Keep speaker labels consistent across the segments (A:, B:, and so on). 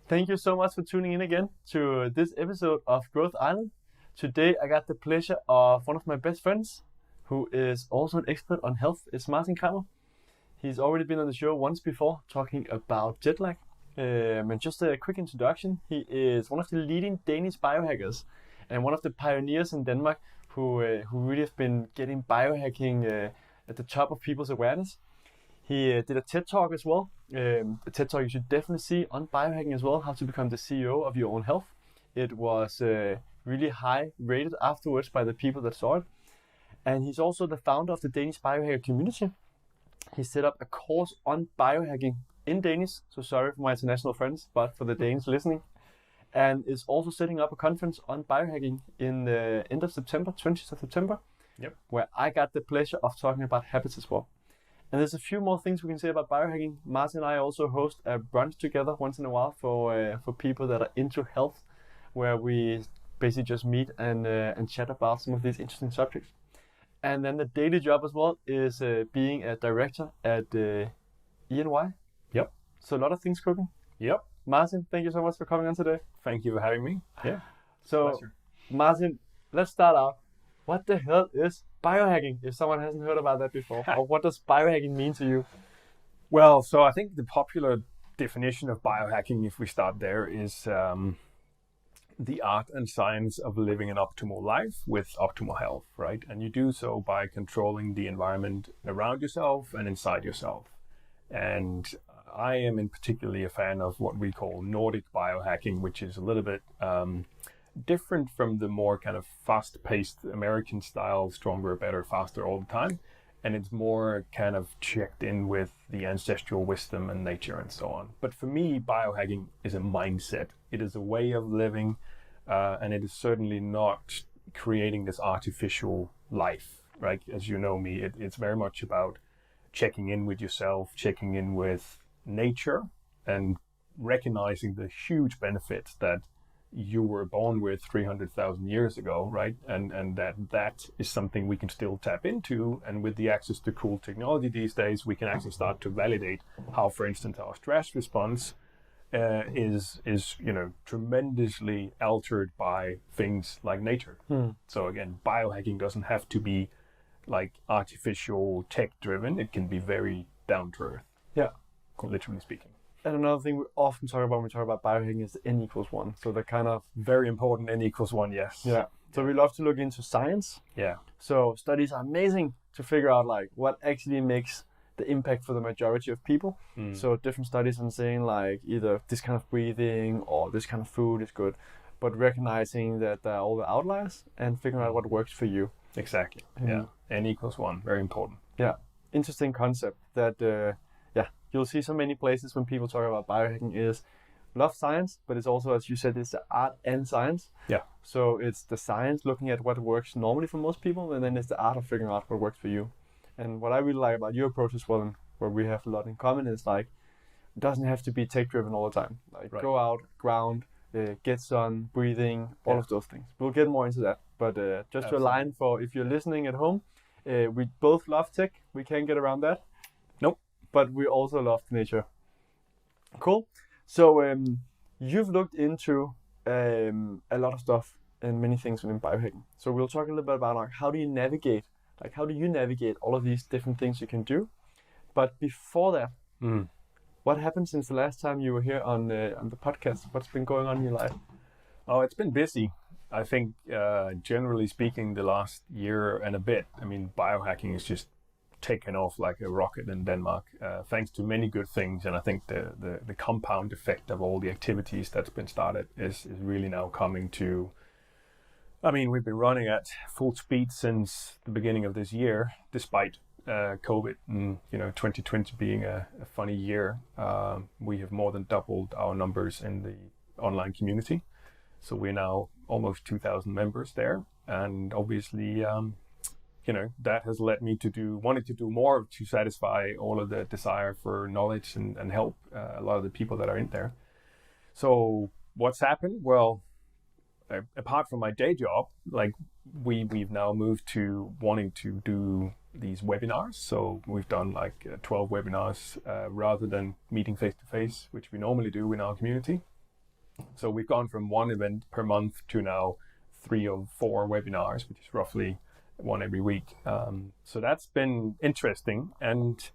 A: Thank you so much for tuning in again to this episode of Growth Island. Today I got the pleasure of one of my best friends, who is also an expert on health. It's Martin Kremmer. He's already been on the show once before talking about jet lag. And just a quick introduction, he is one of the leading Danish biohackers and one of the pioneers in Denmark who really have been getting biohacking at the top of people's awareness. He did a TED Talk as well. A TED Talk you should definitely see on biohacking as well, how to become the CEO of your own health. It was really high rated afterwards by the people that saw it. And he's also the founder of the Danish biohacker community. He set up a course on biohacking in Danish, so sorry for my international friends, but for the Danes listening. And is also setting up a conference on biohacking in the end of September, 20th of September, where I got the pleasure of talking about habits as well. And there's a few more things we can say about biohacking. Martin and I also host a brunch together once in a while for people that are into health, where we basically just meet and chat about some of these interesting subjects. And then the daily job as well is being a director at E&Y.
B: Yep.
A: So a lot of things cooking.
B: Yep.
A: Martin, thank you so much for coming on today.
B: Thank you for having me. Yeah.
A: So,
B: Pleasure.
A: Martin, let's start out. What the hell is biohacking, if someone hasn't heard about that before? Or what does biohacking mean to you?
B: Well, so I think the popular definition of biohacking, if we start there, is the art and science of living an optimal life with optimal health, right? And you do so by controlling the environment around yourself and inside yourself. And I am in particularly a fan of what we call Nordic biohacking, which is a little bit different from the more kind of fast-paced American style, stronger, better, faster all the time. And it's more kind of checked in with the ancestral wisdom and nature and so on. But for me, biohacking is a mindset. It is a way of living, and it is certainly not creating this artificial life, right? As you know me, it's very much about checking in with yourself, checking in with nature, and recognizing the huge benefits that you were born with 300,000 years ago, right? And that is something we can still tap into. And with the access to cool technology these days, we can actually start to validate how, for instance, our stress response is tremendously altered by things like nature. So again, biohacking doesn't have to be like artificial tech driven. It can be very down to earth.
A: Yeah.
B: Literally speaking.
A: And another thing we often talk about when we talk about biohacking is the N equals 1. So the kind of...
B: Very important, N equals 1, yes.
A: Yeah. So we love to look into science.
B: Yeah.
A: So studies are amazing to figure out like what actually makes the impact for the majority of people. So different studies on saying like either this kind of breathing or this kind of food is good, but recognizing that there are all the outliers and figuring out what works for you.
B: Exactly. Yeah. N equals 1. Very important.
A: Yeah. Interesting concept that... You'll see so many places when people talk about biohacking is love science, but it's also, as you said, it's the art and science.
B: Yeah.
A: So it's the science looking at what works normally for most people, and then it's the art of figuring out what works for you. And what I really like about your approach as well, and where we have a lot in common, is like it doesn't have to be tech driven all the time. Like go out, ground, get sun, breathing, all of those things. We'll get more into that. But just to align for if you're listening at home, we both love tech. We can't get around that. But we also love nature. Cool. So you've looked into a lot of stuff and many things within biohacking. So we'll talk a little bit about like how do you navigate all of these different things you can do. But before that, what happened since the last time you were here on the podcast? What's been going on in your life?
B: Oh, it's been busy. I think generally speaking, the last year and a bit, I mean, biohacking is just taken off like a rocket in Denmark, thanks to many good things. And I think the compound effect of all the activities that's been started is really now coming to... I mean, we've been running at full speed since the beginning of this year, despite COVID and 2020 being a funny year. We have more than doubled our numbers in the online community. So we're now almost 2,000 members there. And obviously... that has led me to wanting to do more to satisfy all of the desire for knowledge and help a lot of the people that are in there. So what's happened? Well, apart from my day job, like we've now moved to wanting to do these webinars. So we've done like 12 webinars rather than meeting face to face, which we normally do in our community. So we've gone from one event per month to now 3 or 4 webinars, which is roughly one every week. So that's been interesting. And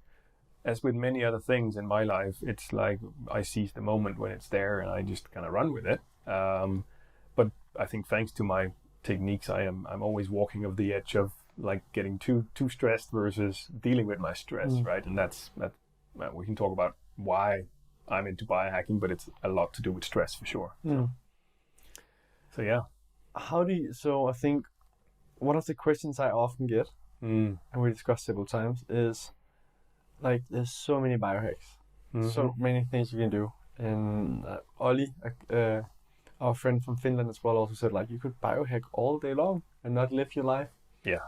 B: as with many other things in my life, it's like I seize the moment when it's there and I just kind of run with it. But I think thanks to my techniques, I'm always walking off the edge of like getting too stressed versus dealing with my stress, right? And that we can talk about why I'm into biohacking, but it's a lot to do with stress for sure. So yeah.
A: So I think one of the questions I often get, and we discussed several times, is like there's so many biohacks, so many things you can do. And Ollie, our friend from Finland as well, also said like you could biohack all day long and not live your life.
B: Yeah.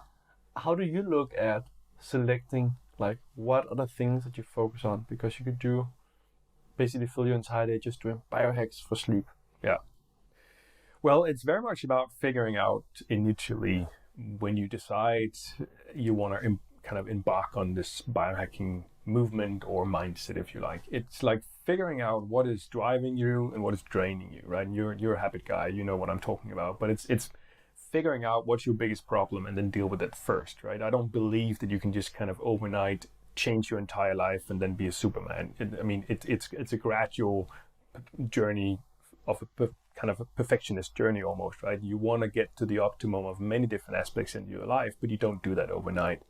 A: How do you look at selecting like what are the things that you focus on? Because you could do basically fill your entire day just doing biohacks for sleep.
B: Yeah. Well, it's very much about figuring out initially when you decide you want to kind of embark on this biohacking movement or mindset, if you like. It's like figuring out what is driving you and what is draining you, right? And you're a habit guy, you know what I'm talking about. But it's figuring out what's your biggest problem and then deal with it first, right? I don't believe that you can just kind of overnight change your entire life and then be a Superman. It's a gradual journey of a kind of a perfectionist journey almost, right? You want to get to the optimum of many different aspects in your life, but you don't do that overnight.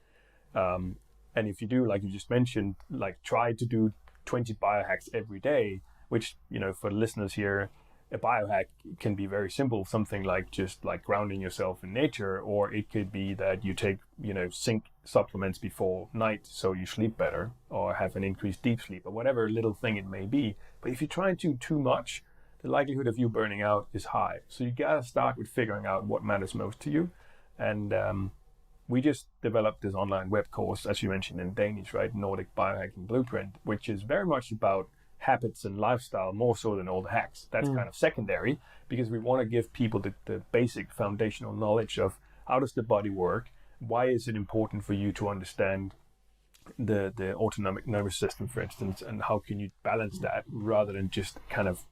B: And if you do, like you just mentioned, like try to do 20 biohacks every day, which, you know, for the listeners here, a biohack can be very simple, something like just like grounding yourself in nature, or it could be that you take, you know, zinc supplements before night so you sleep better or have an increased deep sleep or whatever little thing it may be. But if you try to do too much, the likelihood of you burning out is high. So you gotta start with figuring out what matters most to you. And we just developed this online web course, as you mentioned in Danish, right? Nordic Biohacking Blueprint, which is very much about habits and lifestyle more so than all the hacks. That's kind of secondary because we want to give people the basic foundational knowledge of how does the body work, why is it important for you to understand the autonomic nervous system, for instance, and how can you balance that rather than just kind of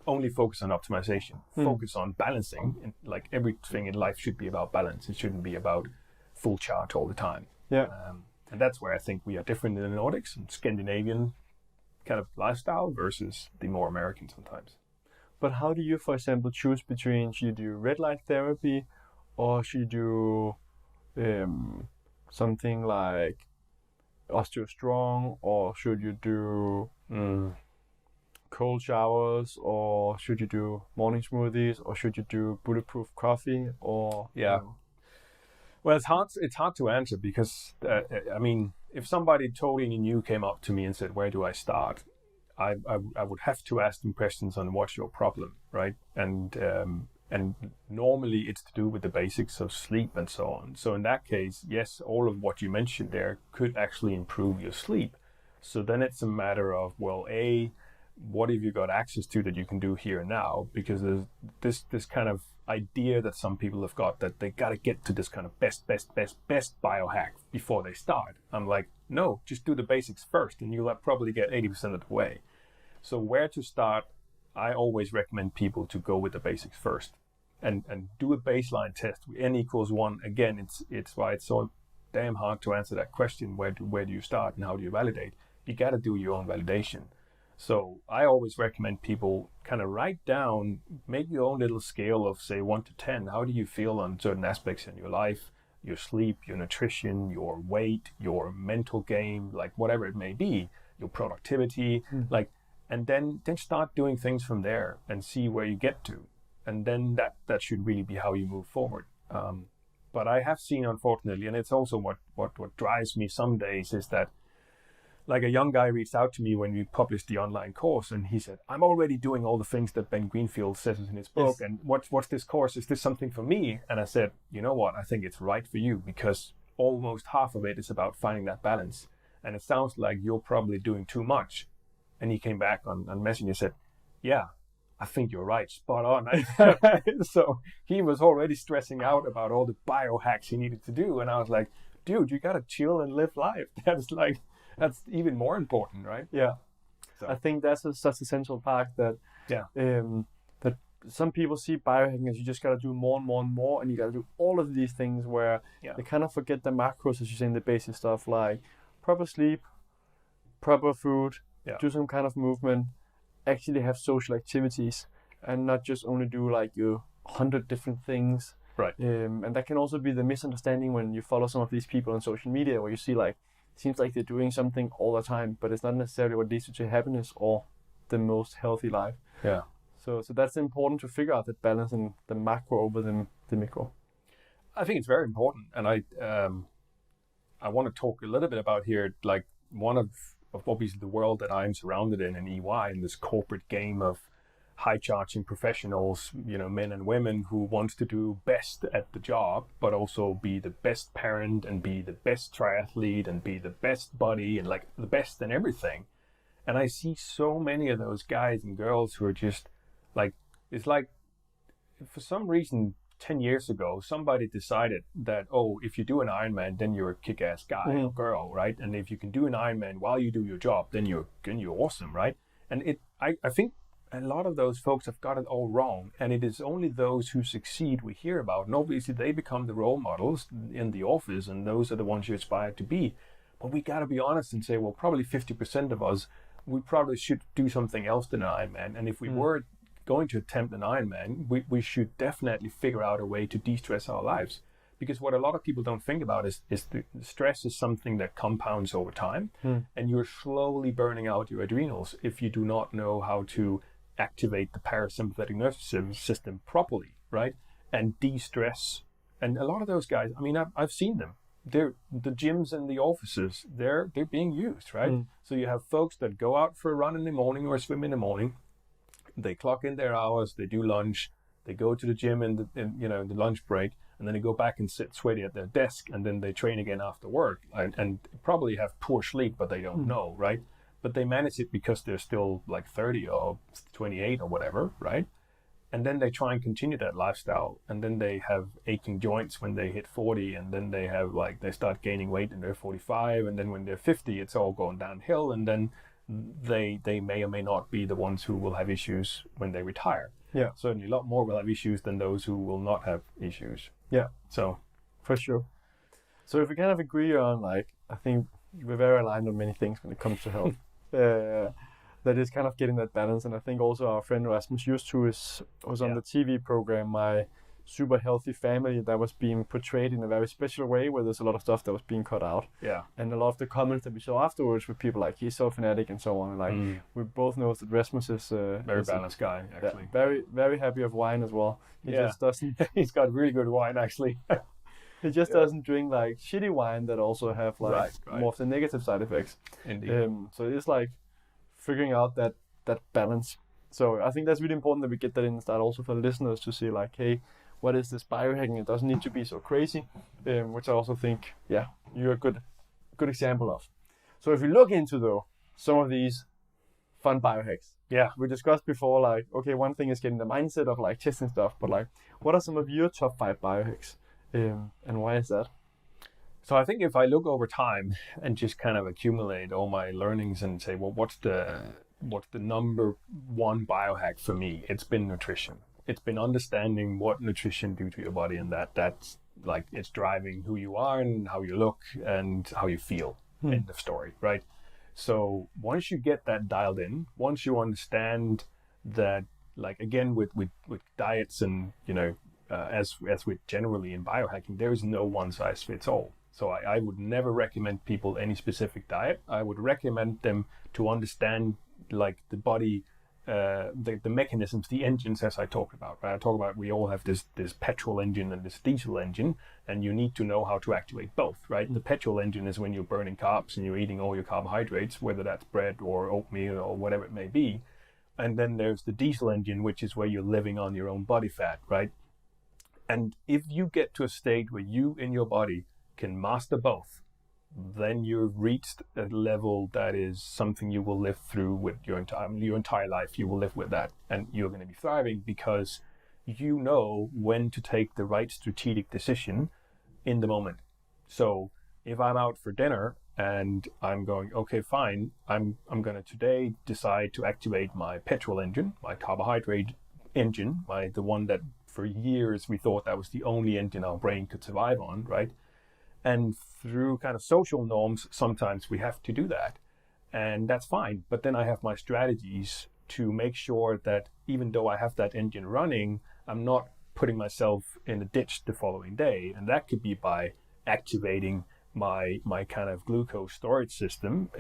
B: only focus on optimization, focus on balancing. And like everything in life should be about balance. It shouldn't be about full charge all the time.
A: Yeah.
B: And that's where I think we are different in the Nordics and Scandinavian kind of lifestyle versus the more American sometimes.
A: But how do you, for example, choose between should you do red light therapy or should you do something like OsteoStrong, or should you do cold showers, or should you do morning smoothies, or should you do bulletproof coffee, or
B: Well, it's hard to answer because I mean, if somebody totally new came up to me and said, "Where do I start?" I would have to ask them questions on what's your problem, right? And normally it's to do with the basics of sleep and so on. So in that case, yes, all of what you mentioned there could actually improve your sleep. So then it's a matter of, well, what have you got access to that you can do here and now? Because there's this kind of idea that some people have got that they got to get to this kind of best biohack before they start. I'm like, no, just do the basics first and you'll probably get 80% of the way. So where to start? I always recommend people to go with the basics first and do a baseline test. N equals 1. Again, it's why it's so damn hard to answer that question. Where do you start and how do you validate? You got to do your own validation. So I always recommend people kind of write down, make your own little scale of say 1 to 10. How do you feel on certain aspects in your life, your sleep, your nutrition, your weight, your mental game, like whatever it may be, your productivity, and then start doing things from there and see where you get to. And then that should really be how you move forward. But I have seen, unfortunately, and it's also what drives me some days is that like a young guy reached out to me when we published the online course and he said, I'm already doing all the things that Ben Greenfield says in his book. Yes. And what's this course? Is this something for me? And I said, you know what? I think it's right for you because almost half of it is about finding that balance. And it sounds like you're probably doing too much. And he came back on Messenger and said, yeah, I think you're right. Spot on. So he was already stressing out about all the biohacks he needed to do. And I was like, dude, you got to chill and live life. That's even more important, right?
A: Yeah. I think that's such a central part that that some people see biohacking as you just gotta do more and more and more, and you gotta do all of these things where they kind of forget the macros, as you say, in the basic stuff like proper sleep, proper food, do some kind of movement, actually have social activities, and not just only do like 100 different things.
B: Right.
A: And that can also be the misunderstanding when you follow some of these people on social media, where you see like it seems like they're doing something all the time, but it's not necessarily what leads you to happiness or the most healthy life.
B: Yeah.
A: So that's important to figure out that balance in the macro over the micro.
B: I think it's very important, and I want to talk a little bit about here, like one of obviously the world that I'm surrounded in EY, in this corporate game of high-charging professionals, men and women who wants to do best at the job, but also be the best parent and be the best triathlete and be the best buddy and like the best in everything. And I see so many of those guys and girls who are just like, it's like for some reason 10 years ago, somebody decided that, if you do an Ironman, then you're a kick-ass guy or girl, right? And if you can do an Ironman while you do your job, then you're awesome, right? And I think a lot of those folks have got it all wrong, and it is only those who succeed we hear about, and obviously they become the role models in the office, and those are the ones you aspire to be. But we got to be honest and say, well, probably 50% of us, we probably should do something else than an Ironman. And if we were going to attempt an Ironman, we should definitely figure out a way to de-stress our lives. Because what a lot of people don't think about is the stress is something that compounds over time, and you're slowly burning out your adrenals if you do not know how to activate the parasympathetic nervous system properly, right? And de-stress. And a lot of those guys, I mean, I've seen them. They're the gyms and the offices, they're being used, right? So you have folks that go out for a run in the morning or a swim in the morning, they clock in their hours, they do lunch, they go to the gym in the lunch break, and then they go back and sit sweaty at their desk, and then they train again after work, and probably have poor sleep, but they don't know, right? But they manage it because they're still like 30 or 28 or whatever, right? And then they try and continue that lifestyle, and then they have aching joints when they hit 40, and then they have they start gaining weight and they're 45, and then when they're 50, it's all going downhill, and then they may or may not be the ones who will have issues when they retire.
A: Yeah.
B: Certainly a lot more will have issues than those who will not have issues.
A: Yeah.
B: So,
A: for sure. So if we kind of agree on I think we're very aligned on many things when it comes to health. That is kind of getting that balance, and I think also our friend Rasmus used to was on the TV program My Super Healthy Family, that was being portrayed in a very special way, where there's a lot of stuff that was being cut out.
B: Yeah. And
A: a lot of the comments that we saw afterwards were people like, he's so fanatic and so on. And we both know that Rasmus is
B: very balanced guy, actually.
A: Very, very happy of wine as well. He just doesn't.
B: He's got really good wine, actually.
A: He just doesn't drink shitty wine that also have more of the negative side effects.
B: Indeed.
A: So it's figuring out that balance. So I think that's really important that we get that in the start also for listeners to see hey, what is this biohacking? It doesn't need to be so crazy, which I also think, you're a good example of. So if we look into some of these fun biohacks, we discussed before, okay, one thing is getting the mindset of testing stuff, but what are some of your top 5 biohacks, and why is that?
B: So I think if I look over time and just kind of accumulate all my learnings and say, well, what's the number one biohack for me? It's been nutrition. It's been understanding what nutrition do to your body, and that's it's driving who you are and how you look and how you feel. End of story, right? So once you get that dialed in, once you understand that, again, with diets and, as with generally in biohacking, there is no one size fits all. So I would never recommend people any specific diet. I would recommend them to understand the body, the mechanisms, the engines, as I talked about. Right? I talk about we all have this petrol engine and this diesel engine, and you need to know how to activate both, right? The petrol engine is when you're burning carbs and you're eating all your carbohydrates, whether that's bread or oatmeal or whatever it may be. And then there's the diesel engine, which is where you're living on your own body fat, right? And if you get to a state where you in your body can master both, then you've reached a level that is something you will live through with your entire life. You will live with that, and you're going to be thriving because you know when to take the right strategic decision in the moment. So if I'm out for dinner and I'm going, okay, fine. I'm going to today decide to activate my petrol engine, my carbohydrate engine, the one that for years we thought that was the only engine our brain could survive on, right? And through kind of social norms, sometimes we have to do that, and that's fine. But then I have my strategies to make sure that even though I have that engine running, I'm not putting myself in a ditch the following day, and that could be by activating my kind of glucose storage system,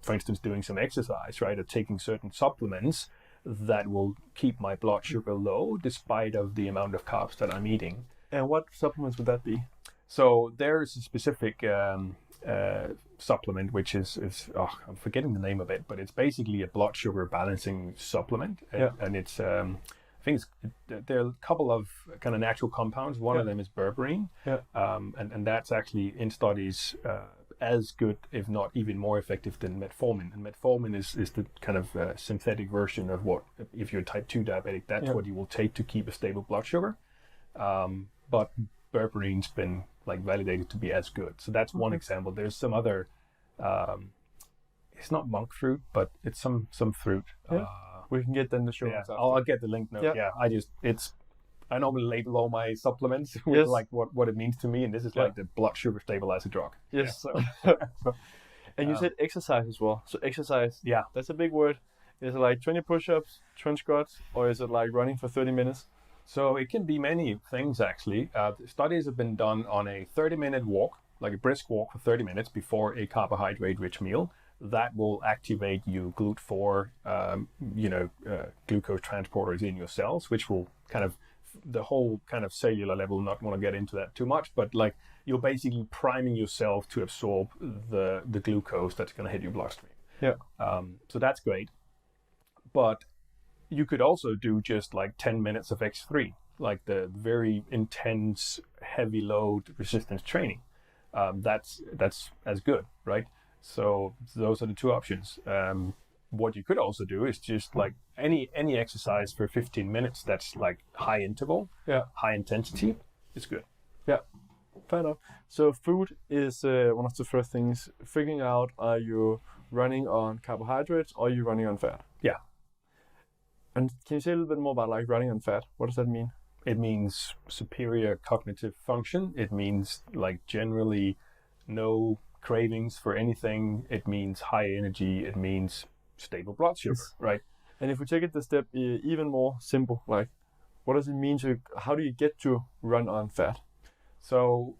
B: for instance, doing some exercise, right, or taking certain supplements that will keep my blood sugar low despite of the amount of carbs that I'm eating.
A: And what supplements would that be?
B: So there's a specific supplement which is I'm forgetting the name of it, but it's basically a blood sugar balancing supplement, and it's I think there are a couple of kind of natural compounds. One of them is berberine, and that's actually in studies as good, if not even more effective than metformin. And metformin is the kind of synthetic version of what, if you're type 2 diabetic, that's what you will take to keep a stable blood sugar. But berberine's been like validated to be as good. So that's one example. There's some other, it's not monk fruit, but it's some fruit.
A: We can get them the show.
B: Yeah, I'll get the link note. Yeah, I normally label all my supplements with like what it means to me, and this is like the blood sugar stabilizer drug.
A: Yes. And you said exercise as well. So exercise, that's a big word. Is it like 20 push-ups, 20 squats, or is it like running for 30 minutes?
B: So it can be many things actually. Studies have been done on a 30-minute walk, like a brisk walk for 30 minutes before a carbohydrate-rich meal. That will activate you GLUT4, glucose transporters in your cells, which will kind of, the whole kind of cellular level, not want to get into that too much, but like you're basically priming yourself to absorb the glucose that's going to hit your bloodstream. So that's great. But you could also do just like 10 minutes of X3, like the very intense, heavy load resistance training. That's as good, right? So those are the two options. What you could also do is just like any exercise for 15 minutes that's like high interval, high intensity, is good.
A: Yeah, fair enough. So food is one of the first things. Figuring out, are you running on carbohydrates or are you running on fat?
B: Yeah.
A: And can you say a little bit more about like running on fat? What does that mean?
B: It means superior cognitive function. It means like generally no cravings for anything. It means high energy. It means stable blood sugar, right?
A: And if we take it the step even more simple, like what does it mean how do you get to run on fat?
B: So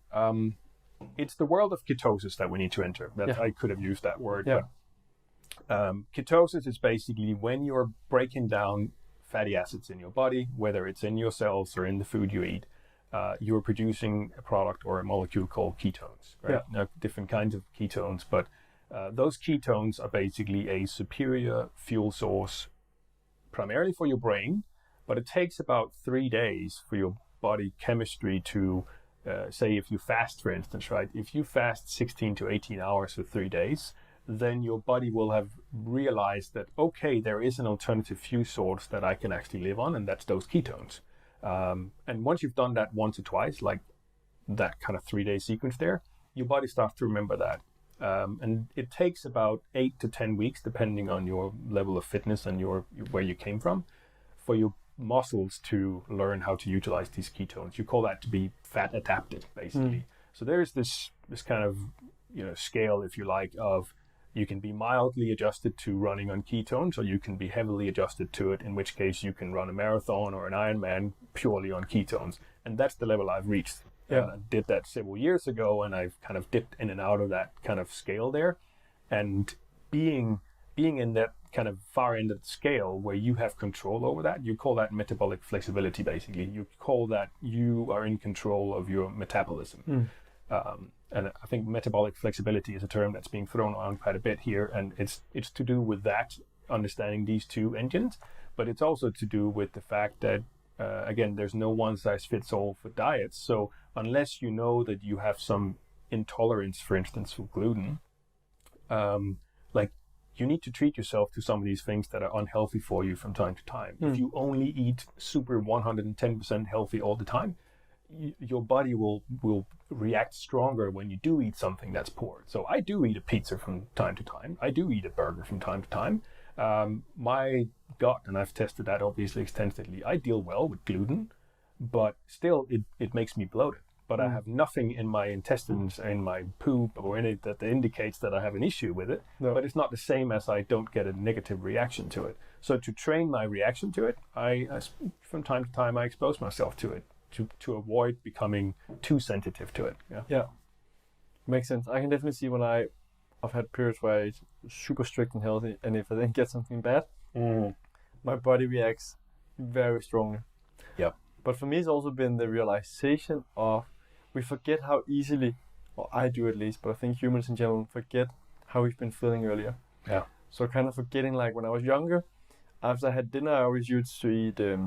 B: it's the world of ketosis that we need to enter. I could have used that word, but ketosis is basically when you're breaking down fatty acids in your body, whether it's in your cells or in the food you eat. You're producing a product or a molecule called ketones, right? Now, different kinds of ketones, but those ketones are basically a superior fuel source, primarily for your brain, but it takes about 3 days for your body chemistry to, say if you fast, for instance, right? If you fast 16 to 18 hours for 3 days, then your body will have realized that, okay, there is an alternative fuel source that I can actually live on, and that's those ketones. And once you've done that once or twice, like that kind of 3-day sequence there, your body starts to remember that. And it takes about 8 to 10 weeks, depending on your level of fitness and where you came from, for your muscles to learn how to utilize these ketones. You call that to be fat adapted, basically. So there's this kind of scale, if you like, of you can be mildly adjusted to running on ketones, or you can be heavily adjusted to it, in which case you can run a marathon or an Ironman purely on ketones. And that's the level I've reached. And I did that several years ago, and I've kind of dipped in and out of that kind of scale there. And being in that kind of far end of the scale where you have control over that, you call that metabolic flexibility, basically. You call that you are in control of your metabolism. And I think metabolic flexibility is a term that's being thrown around quite a bit here, and it's to do with that, understanding these two engines, but it's also to do with the fact that, again, there's no one-size-fits-all for diets. So unless you know that you have some intolerance, for instance, for gluten, like you need to treat yourself to some of these things that are unhealthy for you from time to time. If you only eat super 110% healthy all the time, your body will react stronger when you do eat something that's poor. So I do eat a pizza from time to time. I do eat a burger from time to time. My gut, and I've tested that obviously extensively, I deal well with gluten, but still it makes me bloated. But I have nothing in my intestines, in my poop, or any that indicates that I have an issue with it. No. But it's not the same as I don't get a negative reaction to it. So to train my reaction to it, I from time to time I expose myself to it to avoid becoming too sensitive to it.
A: Yeah. Makes sense. I can definitely see when I've had periods where I'm super strict and healthy, and if I then get something bad, my body reacts very strongly.
B: Yeah.
A: But for me, it's also been the realization of we forget how easily, or I do at least, but I think humans in general forget how we've been feeling earlier.
B: Yeah.
A: So kind of forgetting, like when I was younger, after I had dinner, I always used to eat a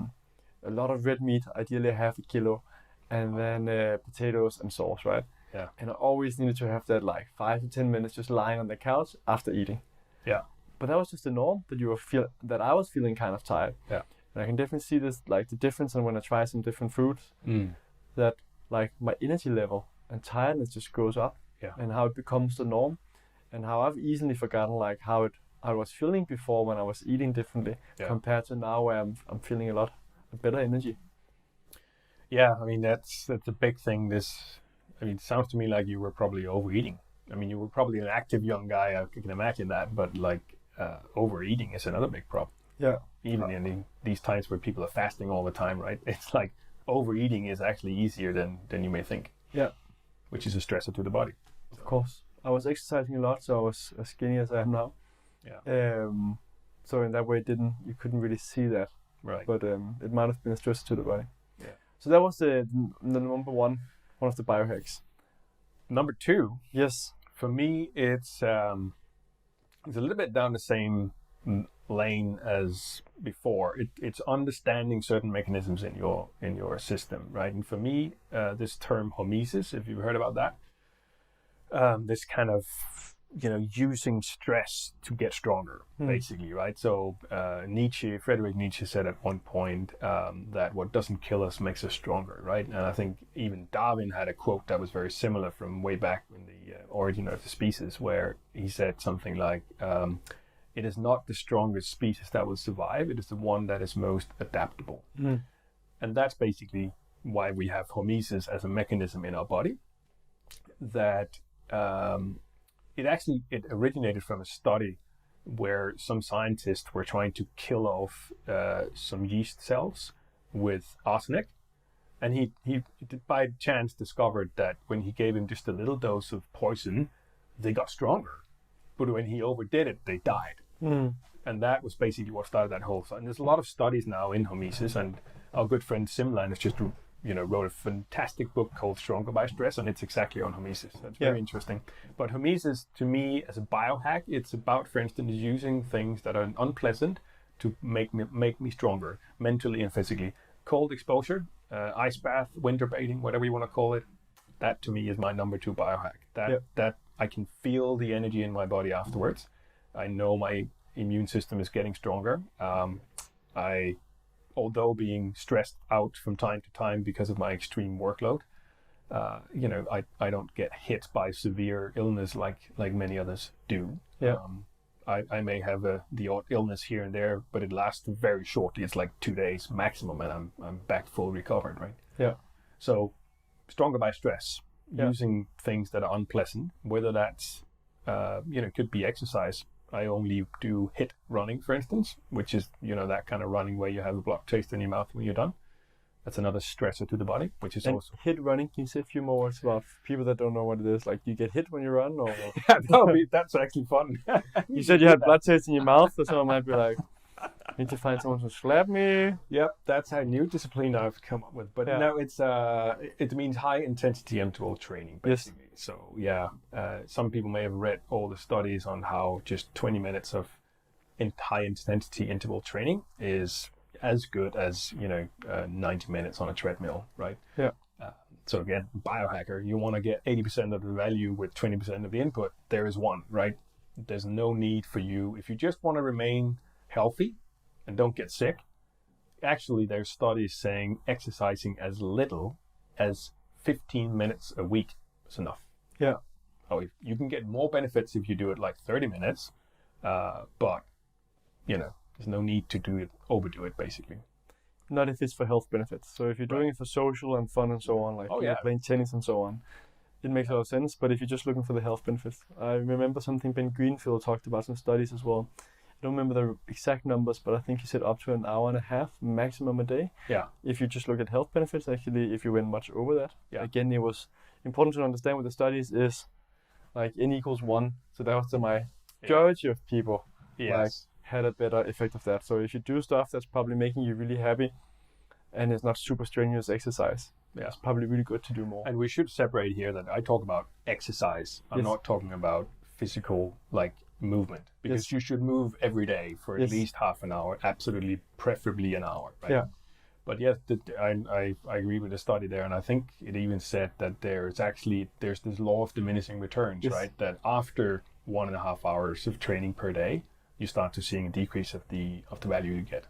A: lot of red meat, ideally half a kilo, and then potatoes and sauce, right?
B: Yeah.
A: And I always needed to have that like 5 to 10 minutes just lying on the couch after eating.
B: Yeah.
A: But that was just the norm, that I was feeling kind of tired.
B: Yeah.
A: And I can definitely see this, like the difference when I try some different foods, that like my energy level and tiredness just goes up, and how it becomes the norm, and how I've easily forgotten like how I was feeling before when I was eating differently compared to now where I'm feeling a lot better energy.
B: Yeah, I mean that's a big thing. It sounds to me like you were probably overeating. I mean, you were probably an active young guy. I can imagine that, but like overeating is another big problem.
A: Yeah.
B: Even in these times where people are fasting all the time, right? It's like overeating is actually easier than you may think.
A: Yeah.
B: Which is a stressor to the body.
A: Of course. I was exercising a lot, so I was as skinny as I am now.
B: Yeah.
A: So in that way, you couldn't really see that.
B: Right.
A: But it might have been a stressor to the body.
B: Yeah.
A: So that was the number one of the biohacks.
B: Number two.
A: Yes.
B: For me, it's a little bit down the same lane as before. It's understanding certain mechanisms in your system, right? And for me, this term hormesis, if you've heard about that, this kind of using stress to get stronger, basically, right? So Friedrich Nietzsche said at one point that what doesn't kill us makes us stronger, right? And I think even Darwin had a quote that was very similar from way back in the Origin of the Species, where he said something like, it is not the strongest species that will survive, it is the one that is most adaptable. And that's basically why we have hormesis as a mechanism in our body. That it originated from a study where some scientists were trying to kill off some yeast cells with arsenic. And he by chance discovered that when he gave him just a little dose of poison, they got stronger. But when he overdid it, they died. And that was basically what started that whole thing. And there's a lot of studies now in hormesis, and our good friend Simlan has just wrote a fantastic book called Stronger by Stress, and it's exactly on hormesis. That's very interesting. But hormesis, to me, as a biohack, it's about, for instance, using things that are unpleasant to make me stronger, mentally and physically. Cold exposure, ice bath, winter bathing, whatever you want to call it, that to me is my number 2 biohack. That I can feel the energy in my body afterwards. I know my immune system is getting stronger. Although being stressed out from time to time because of my extreme workload, I don't get hit by severe illness like many others do.
A: Yeah.
B: I may have the odd illness here and there, but it lasts very shortly. It's like 2 days maximum, and I'm back full recovered, right?
A: Yeah.
B: So, stronger by stress, using things that are unpleasant, whether that's could be exercise. I only do HIIT running, for instance, which is, that kind of running where you have a blood taste in your mouth when you're done. That's another stressor to the body, which is also...
A: HIIT running, can you say a few more words about people that don't know what it is? Like, you get hit when you run, or...
B: that's actually fun.
A: You said you had blood taste in your mouth, so someone might be like, I need to find someone to slap me.
B: Yep, that's a new discipline I've come up with. But no, it means high intensity interval training, basically. Yes. So some people may have read all the studies on how just 20 minutes of high intensity interval training is as good as 90 minutes on a treadmill, right?
A: Yeah.
B: So again, biohacker, you want to get 80% of the value with 20% of the input. There is one, right? There's no need for you, if you just want to remain healthy and don't get sick. Actually, there's studies saying exercising as little as 15 minutes a week is enough.
A: Yeah.
B: Oh, you can get more benefits if you do it like 30 minutes, but there's no need to overdo it basically.
A: Not if it's for health benefits. So if you're doing it for social and fun and so on, like playing tennis and so on, it makes a lot of sense. But if you're just looking for the health benefits, I remember something Ben Greenfield talked about, some studies as well. I don't remember the exact numbers, but I think he said up to an hour and a half maximum a day.
B: Yeah.
A: If you just look at health benefits, actually, if you went much over that.
B: Yeah.
A: Again, it was important to understand with the studies is like n equals 1. So that was the majority of people had a better effect of that. So if you do stuff that's probably making you really happy and it's not super strenuous exercise, it's probably really good to do more.
B: And we should separate here that I talk about exercise. I'm not talking about physical movement, because you should move every day for at least half an hour, absolutely, preferably an hour, right?
A: Yeah.
B: But yes, I agree with the study there, and I think it even said that there's this law of diminishing returns, right? That after 1.5 hours of training per day, you start to seeing a decrease of the value you get.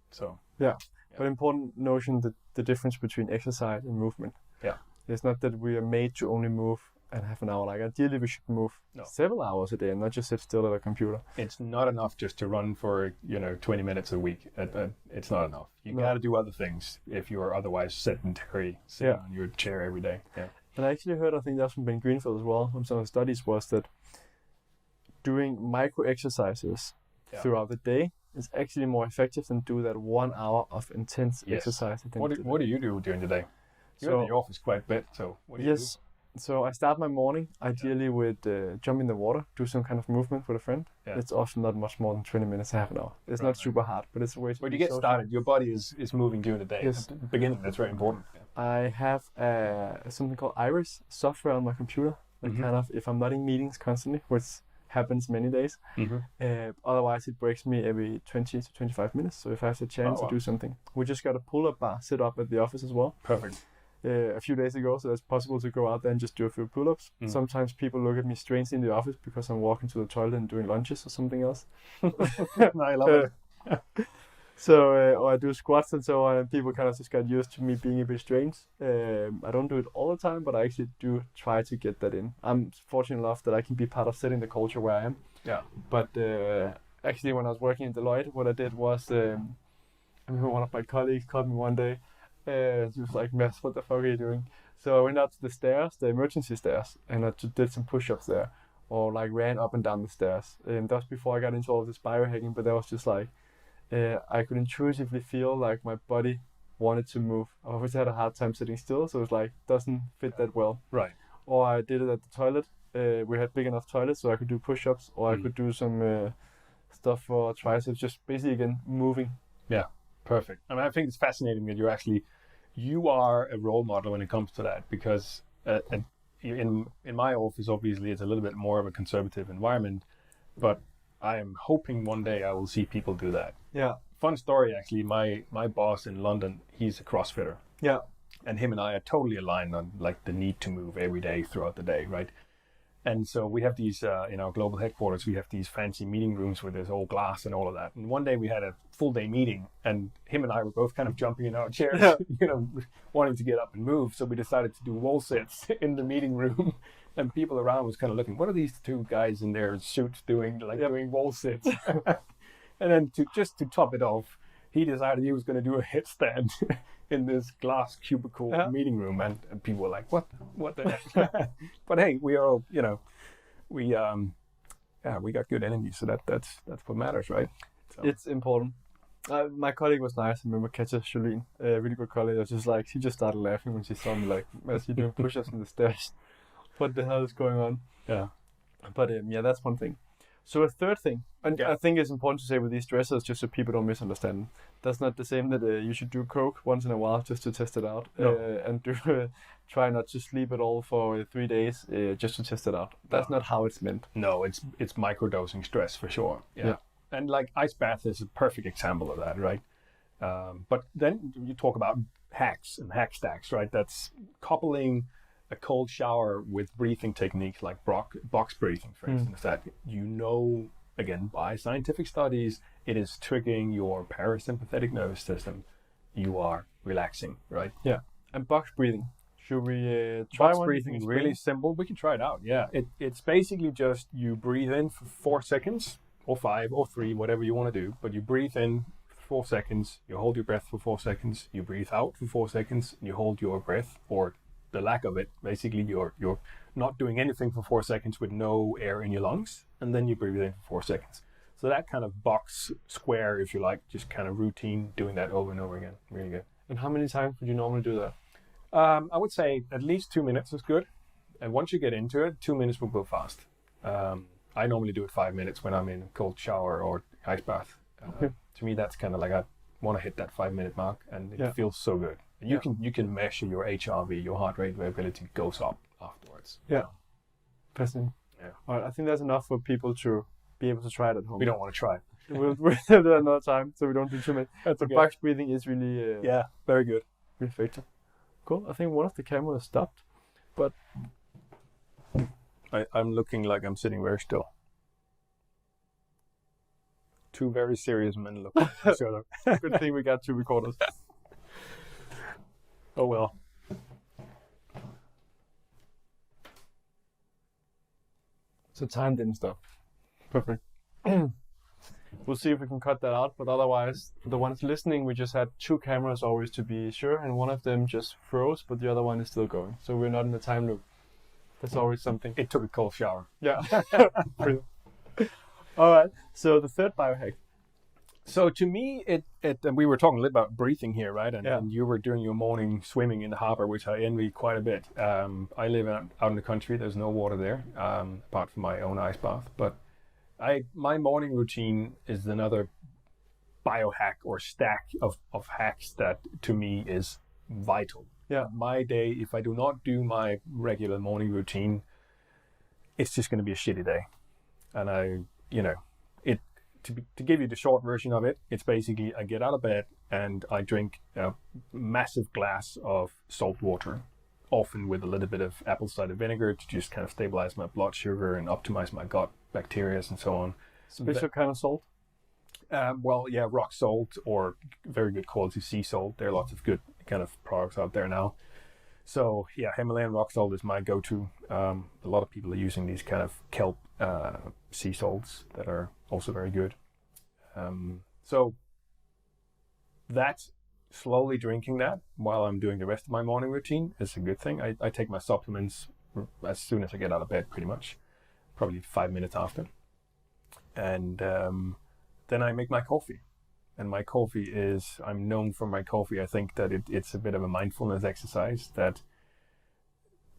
B: So
A: but important notion that the difference between exercise and movement.
B: Yeah,
A: it's not that we are made to only move and half an hour. Like ideally, we should move several hours a day and not just sit still at a computer.
B: It's not enough just to run for 20 minutes a week. It's not enough. You got to do other things if you are otherwise sedentary, sitting on your chair every day. Yeah.
A: And I actually heard, I think that's from Ben Greenfield as well, from some of the studies, was that doing micro exercises throughout the day is actually more effective than do that 1 hour of intense exercise.
B: What do you do during the day? You're in the office quite a bit, so what do you do?
A: So I start my morning ideally with jump in the water, do some kind of movement with a friend. Yeah. It's often not much more than 20 minutes, half an hour. It's not super hard, but it's a way to
B: When you get started, your body is moving during the day.
A: Yes.
B: At the beginning, that's very important. Yeah.
A: I have something called Iris software on my computer. Like kind of, if I'm not in meetings constantly, which happens many days, otherwise it breaks me every 20 to 25 minutes. So if I have the chance to do something. We just got a pull-up bar set up at the office as well.
B: Perfect.
A: A few days ago, so it's possible to go out there and just do a few pull-ups. Sometimes people look at me strangely in the office because I'm walking to the toilet and doing lunches or something else.
B: I love it.
A: So, or I do squats and so on, and people kind of just got used to me being a bit strange. I don't do it all the time, but I actually do try to get that in. I'm fortunate enough that I can be part of setting the culture where I am.
B: Yeah.
A: But actually, when I was working in Deloitte, what I did was, I remember one of my colleagues called me one day. He was like, "Mads, what the fuck are you doing?" So I went out to the stairs, the emergency stairs, and I did some push-ups there, or like ran up and down the stairs. And that was before I got into all of this biohacking, but that was just like, I could intuitively feel like my body wanted to move. I always had a hard time sitting still, so it's like, doesn't fit that well.
B: Right.
A: Or I did it at the toilet. We had big enough toilets, so I could do push-ups, or I could do some stuff for triceps, just basically, again, moving.
B: Yeah. Perfect. I mean, I think it's fascinating that you are a role model when it comes to that, because in my office, obviously, it's a little bit more of a conservative environment, but I am hoping one day I will see people do that.
A: Yeah.
B: Fun story, actually. My boss in London, he's a CrossFitter.
A: Yeah.
B: And him and I are totally aligned on the need to move every day throughout the day, right? And so we have these, in our global headquarters, we have these fancy meeting rooms where there's all glass and all of that. And one day we had a full day meeting, and him and I were both kind of jumping in our chairs, wanting to get up and move. So we decided to do wall sits in the meeting room, and people around was kind of looking, what are these two guys in their suits doing, doing wall sits? And then to top it off, he decided he was going to do a headstand in this glass cubicle meeting room, and people were like, what the heck? But hey, we are all, we got good energy, so that's what matters, right? So.
A: It's important. My colleague was nice. I remember Katja Jolene, a really good colleague. I was just like, she just started laughing when she saw me, like, as you doing push-ups on the stairs. What the hell is going on?
B: Yeah.
A: But that's one thing. So a third thing, and I think it's important to say with these dressers, just so people don't misunderstand, that's not the same that you should do coke once in a while just to test it out, and try not to sleep at all for 3 days just to test it out. That's not how it's meant.
B: No, it's microdosing stress for sure. Yeah. And like ice bath is a perfect example of that, right? But then you talk about hacks and hack stacks, right? That's coupling a cold shower with breathing techniques like box breathing, for instance, that again, by scientific studies, it is triggering your parasympathetic nervous system. You are relaxing, right?
A: Yeah. And box breathing. Should we try
B: Box
A: one?
B: breathing is really simple. We can try it out. Yeah, it's basically just you breathe in for 4 seconds, or 5, or 3, whatever you want to do. But you breathe in for 4 seconds, you hold your breath for 4 seconds, you breathe out for 4 seconds, and you hold your breath, or the lack of it. Basically, you're not doing anything for 4 seconds with no air in your lungs, and then you breathe in for 4 seconds. So that kind of box square, if you like, just kind of routine, doing that over and over again. Really good.
A: And how many times would you normally do that?
B: I would say at least 2 minutes is good. And once you get into it, 2 minutes will go fast. I normally do it 5 minutes when I'm in a cold shower or ice bath.
A: Okay.
B: To me, that's kind of like I want to hit that 5-minute mark, and it feels so good. And you can measure your HRV, your heart rate variability goes up afterwards.
A: Yeah. Fascinating.
B: Yeah.
A: All right, I think that's enough for people to be able to try it at home.
B: We don't want to try it.
A: We'll do it another time, so we don't do too much.
B: That's
A: But
B: okay.
A: box breathing is really
B: Very good.
A: really effective. Cool. I think one of the cameras stopped, but
B: I'm looking like I'm sitting very still. 2 very serious men looking at each other.
A: good thing we got 2 recorders.
B: Oh well.
A: So time didn't stop. Perfect. We'll see if we can cut that out, but otherwise, the ones listening, we just had 2 cameras always to be sure, and one of them just froze, but the other one is still going. So we're not in the time loop. That's always something.
B: It took a cold shower.
A: Yeah. All right. So the third biohack.
B: So to me, and we were talking a little about breathing here, right? And you were doing your morning swimming in the harbor, which I envy quite a bit. I live out in the country. There's no water there, apart from my own ice bath. But my morning routine is another biohack or stack of hacks that to me is vital.
A: Yeah.
B: My day, if I do not do my regular morning routine, it's just going to be a shitty day. And to give you the short version of it, it's basically I get out of bed and I drink a massive glass of salt water, often with a little bit of apple cider vinegar to just kind of stabilize my blood sugar and optimize my gut bacteria and so on.
A: Special kind of salt?
B: Rock salt or very good quality sea salt. There are lots of good kind of products out there now. So yeah, Himalayan rock salt is my go-to. A lot of people are using these kind of kelp sea salts that are also very good. So that's slowly drinking that while I'm doing the rest of my morning routine is a good thing. I take my supplements as soon as I get out of bed, pretty much, probably 5 minutes after. And then I make my coffee. And my coffee I'm known for my coffee. I think that it's a bit of a mindfulness exercise that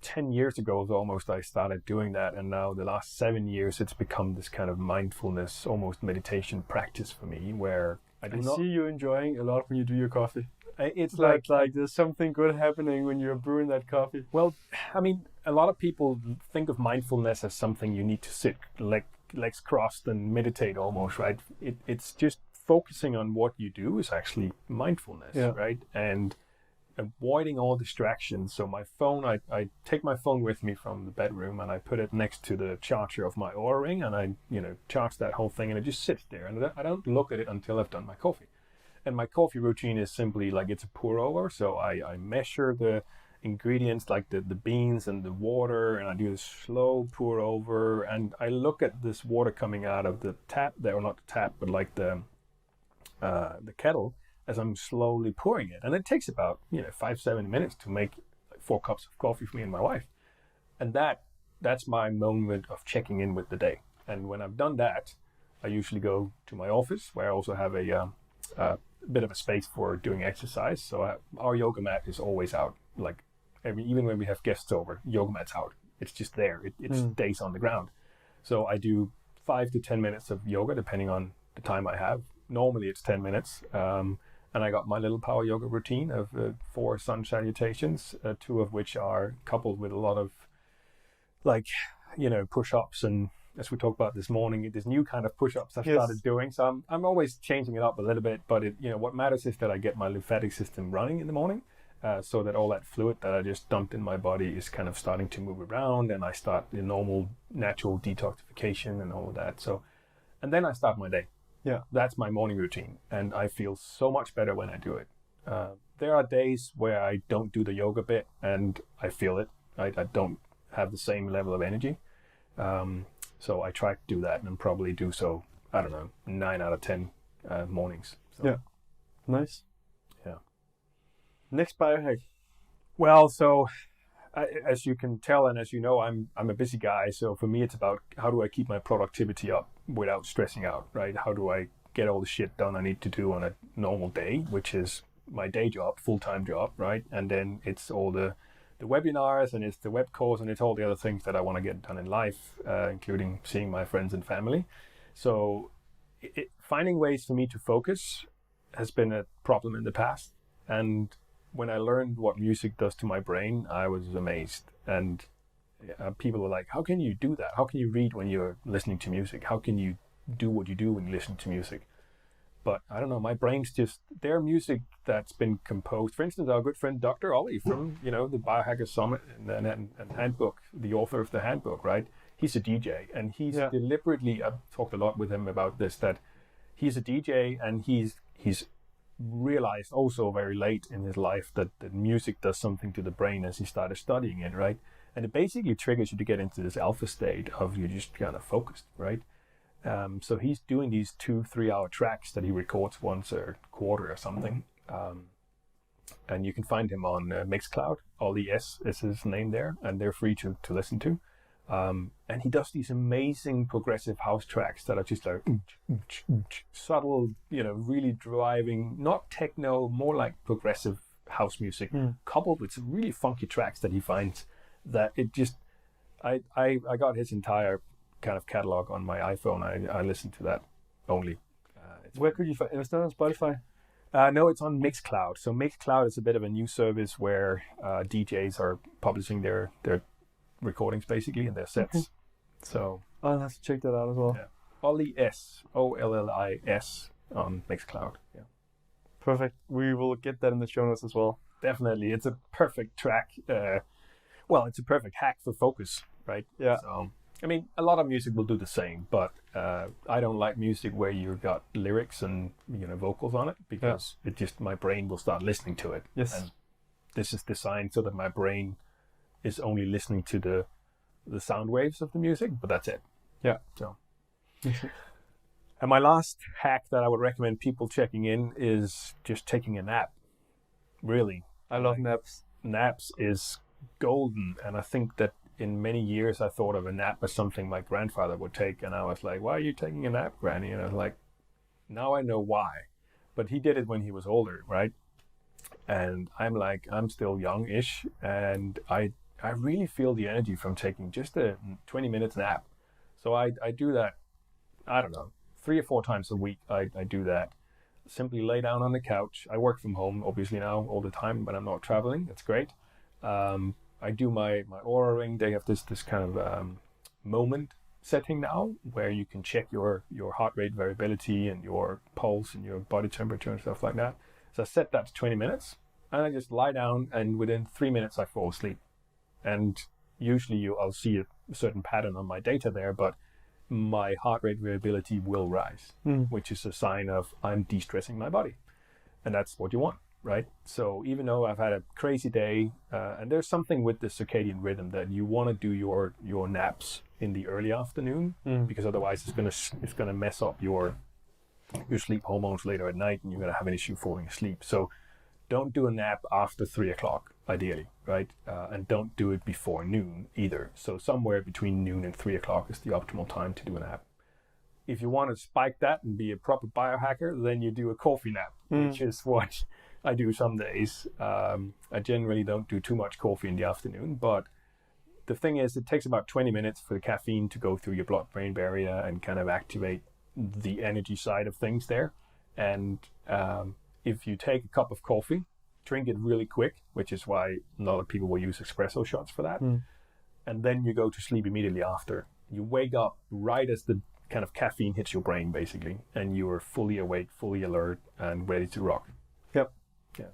B: 10 years ago almost I started doing that. And now the last 7 years, it's become this kind of mindfulness, almost meditation practice for me where I
A: see you enjoying a lot when you do your coffee.
B: It's
A: like there's something good happening when you're brewing that coffee.
B: Well, I mean, a lot of people think of mindfulness as something you need to sit legs crossed and meditate almost, right? It's just focusing on what you do is actually mindfulness, right? And avoiding all distractions. So my phone, I take my phone with me from the bedroom and I put it next to the charger of my Oura Ring and I, charge that whole thing and it just sits there and I don't look at it until I've done my coffee. And my coffee routine is simply like it's a pour over. So I measure the ingredients like the beans and the water and I do a slow pour over and I look at this water coming out of the tap there, or not the tap, but like the kettle as I'm slowly pouring it. And it takes about 5-7 minutes to make like 4 cups of coffee for me and my wife. And that's my moment of checking in with the day. And when I've done that, I usually go to my office where I also have a bit of a space for doing exercise. So our yoga mat is always out. Like even when we have guests over, yoga mat's out. It's just there. It stays on the ground. So I do 5 to 10 minutes of yoga depending on the time I have. Normally it's 10 minutes. And I got my little power yoga routine of 4 sun salutations, 2 of which are coupled with a lot of push-ups. And as we talked about this morning, there's new kind of push-ups I've started doing. So I'm always changing it up a little bit. But what matters is that I get my lymphatic system running in the morning, so that all that fluid that I just dumped in my body is kind of starting to move around, and I start the normal natural detoxification and all of that. So, and then I start my day. Yeah, that's my morning routine, and I feel so much better when I do it. there are days where I don't do the yoga bit and I feel it. I don't have the same level of energy. So I try to do that and probably do so, I don't know, 9 out of 10 mornings. So.
A: Yeah. Nice.
B: Yeah.
A: Next biohack.
B: Well, so as you can tell and as you know, I'm a busy guy. So for me, it's about how do I keep my productivity up without stressing out, right? How do I get all the shit done I need to do on a normal day, which is my day job, full-time job, right? And then it's all the webinars and it's the web course and it's all the other things that I want to get done in life, including seeing my friends and family. So finding ways for me to focus has been a problem in the past. And when I learned what music does to my brain, I was amazed. And people were like, how can you do that? How can you read when you're listening to music? How can you do what you do when you listen to music? But I don't know, my brain's just, their music that's been composed. For instance, our good friend Dr. Ollie from, the Biohackers Summit and Handbook, the author of the handbook, right? He's a DJ and he's deliberately, I've talked a lot with him about this, that he's a DJ and he's realized also very late in his life that music does something to the brain as he started studying it, right? And it basically triggers you to get into this alpha state of you're just kind of focused, right? So he's doing these 2-3 hour tracks that he records once a quarter or something. And you can find him on Mixcloud. Ollie S is his name there, and they're free to listen to. And he does these amazing progressive house tracks that are just like subtle, really driving, not techno, more like progressive house music, coupled with some really funky tracks that he finds that it just, I got his entire kind of catalog on my iPhone. I listen to that only.
A: Where could you find it? Is that on Spotify?
B: No, it's on Mixcloud. So Mixcloud is a bit of a new service where DJs are publishing their recordings basically and their sets.
A: Okay.
B: So
A: I'll have to check that out as well.
B: Yeah. Ollie S, Ollis on Mixcloud. Yeah.
A: Perfect. We will get that in the show notes as well.
B: Definitely. It's a perfect track. It's a perfect hack for focus, right?
A: Yeah.
B: So, I mean, a lot of music will do the same, but I don't like music where you've got lyrics and vocals on it because it just, my brain will start listening to it.
A: Yes.
B: And this is designed so that my brain is only listening to the sound waves of the music, but that's it.
A: Yeah.
B: So, and my last hack that I would recommend people checking in is just taking a nap. Really,
A: I love naps.
B: Naps is golden, and I think that in many years I thought of a nap as something my grandfather would take, and I was like, why are you taking a nap, Granny? And I was like, now I know why. But he did it when he was older, right? And I'm still young-ish, and I really feel the energy from taking just a 20 minutes nap. So I do that, I don't know, 3 or 4 times a week. I do that. Simply lay down on the couch. I work from home, obviously now, all the time, but I'm not traveling. That's great. I do my Aura Ring. They have this kind of moment setting now where you can check your heart rate variability and your pulse and your body temperature and stuff like that. So I set that to 20 minutes and I just lie down, and within 3 minutes I fall asleep. And usually I'll see a certain pattern on my data there, but my heart rate variability will rise, which is a sign of I'm de-stressing my body. And that's what you want, right? So even though I've had a crazy day, and there's something with the circadian rhythm that you want to do your naps in the early afternoon, because otherwise it's gonna mess up your sleep hormones later at night, and you're gonna have an issue falling asleep. So don't do a nap after 3 o'clock, ideally, right? And don't do it before noon either. So somewhere between noon and 3 o'clock is the optimal time to do a nap. If you want to spike that and be a proper biohacker, then you do a coffee nap, which is what I do some days. I generally don't do too much coffee in the afternoon, but the thing is, it takes about 20 minutes for the caffeine to go through your blood-brain barrier and kind of activate the energy side of things there. And if you take a cup of coffee, drink it really quick, which is why a lot of people will use espresso shots for that. And then you go to sleep immediately after. You wake up right as the kind of caffeine hits your brain, basically, and you are fully awake, fully alert, and ready to rock.
A: Yep.
B: Yeah.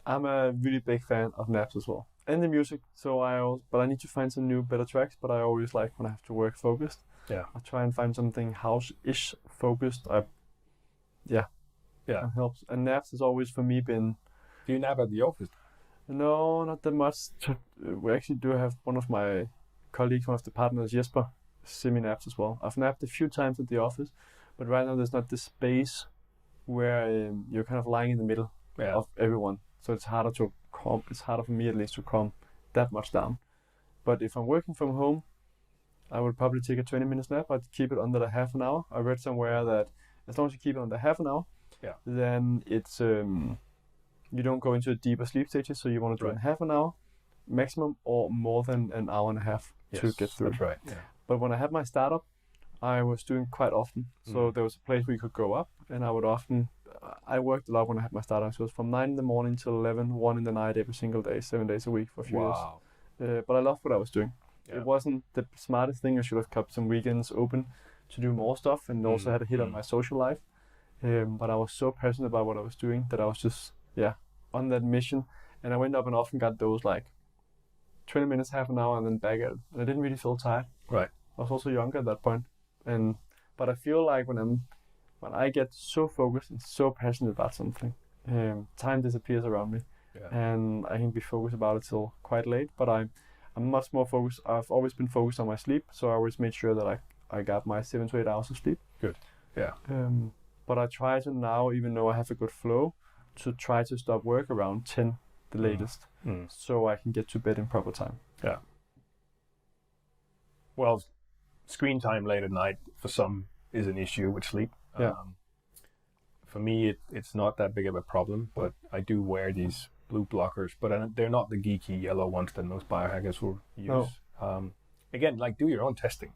A: I'm a really big fan of naps as well. And the music, but I need to find some new, better tracks, but I always like when I have to work focused.
B: Yeah.
A: I try and find something house-ish focused. That helps. And naps has always for me been
B: Do you nap at the office?
A: No, not that much. We actually do have one of my colleagues, one of the partners, Jesper, semi-naps as well. I've napped a few times at the office, but right now there's not this space where you're kind of lying in the middle of everyone. So it's harder to calm. It's harder for me at least to calm that much down. But if I'm working from home, I would probably take a 20-minute nap. I'd keep it under the half an hour. I read somewhere that as long as you keep it under half an hour, then it's you don't go into deeper sleep stages. So you want to do it in half an hour maximum or more than an hour and a half to get through.
B: That's right. Yeah.
A: But when I had my startup, I was doing quite often. So there was a place where you could go up, and I would often. I worked a lot when I had my startup. So it was from 9 in the morning till 11, 1 in the night every single day, 7 days a week for a few years. But I loved what I was doing. Yeah. It wasn't the smartest thing. I should have kept some weekends open to do more stuff, and also had a hit on my social life. But I was so passionate about what I was doing that I was just on that mission. And I went up and often got those like 20 minutes, half an hour, and then back at it. And I didn't really feel tired.
B: Right.
A: I was also younger at that point. But I feel like when I get so focused and so passionate about something, time disappears around me, and I can be focused about it till quite late. But I'm much more focused. I've always been focused on my sleep, so I always made sure that I got my 7 to 8 hours of sleep.
B: Good. Yeah.
A: But I try to now, even though I have a good flow, to try to stop work around 10 the latest, so I can get to bed in proper time.
B: Yeah. Well, screen time late at night for some is an issue with sleep. For me, it's not that big of a problem, but I do wear these blue blockers, but they're not the geeky yellow ones that most biohackers will use. No. Again, like, do your own testing.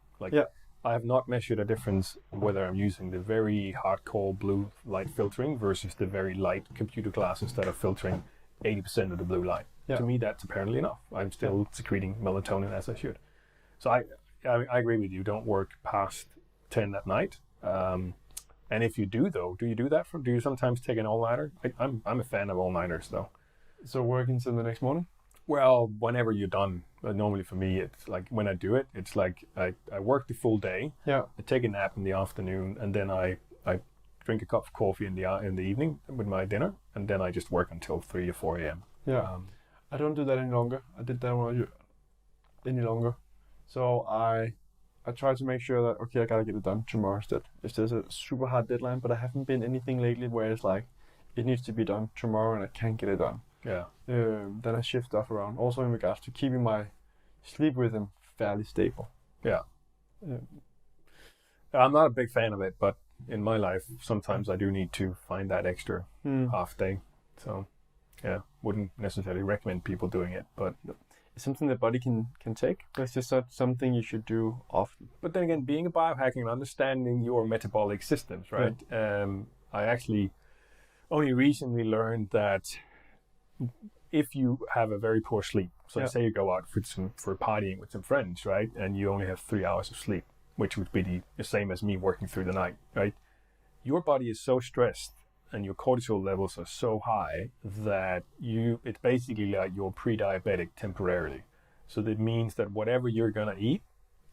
B: I have not measured a difference whether I'm using the very hardcore blue light filtering versus the very light computer glasses that are filtering 80% of the blue light. To me, that's apparently enough. I'm still secreting melatonin as I should. So I agree with you. Don't work past 10 at night. And if you do, though, do you sometimes take an all-nighter? I'm a fan of all-nighters, though.
A: So working till the next morning?
B: Well, whenever you're done. Normally for me, it's like when I do it, it's like I work the full day. Yeah. I take a nap in the afternoon, and then I drink a cup of coffee in the evening with my dinner, and then I just work until 3 or 4 a.m.
A: Yeah. I don't do that any longer. I did that any longer. So I try to make sure that, okay, I gotta get it done tomorrow instead. If there's a super hard deadline, but I haven't been anything lately where it's like, it needs to be done tomorrow and I can't get it done. Yeah. Then I shift stuff around. Also in regards to keeping my sleep rhythm fairly stable.
B: Yeah. I'm not a big fan of it, but in my life, sometimes I do need to find that extra half day. So, wouldn't necessarily recommend people doing it, but
A: it's something the body can take. It's just not something you should do often.
B: But then again, being a biohacker and understanding your metabolic systems, right? Yeah. I actually only recently learned that if you have a very poor sleep, so say you go out for partying with some friends, right, and you only have 3 hours of sleep, which would be the same as me working through the night, right? Your body is so stressed and your cortisol levels are so high that it's basically like you're pre-diabetic temporarily. So that means that whatever you're gonna eat,